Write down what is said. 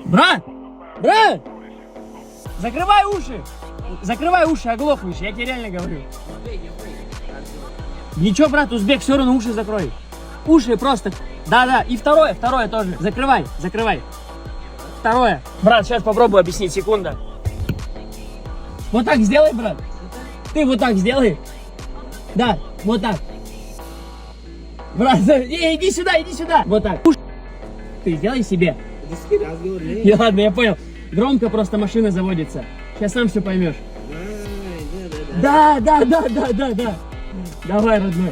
Брат! Брат! Закрывай уши! Закрывай уши, оглохнешь, я тебе реально говорю. Ничего, брат, узбек, все равно уши закрой. Уши просто. Да, и второе тоже. Закрывай. Второе. Брат, сейчас попробую объяснить, секунда. Вот так сделай, брат. Ты вот так сделай. Да, вот так. Брат, иди сюда. Вот так. Ты сделай себе. Ладно, я понял. Громко просто машина заводится. Сейчас сам все поймешь. Да. Давай, родной.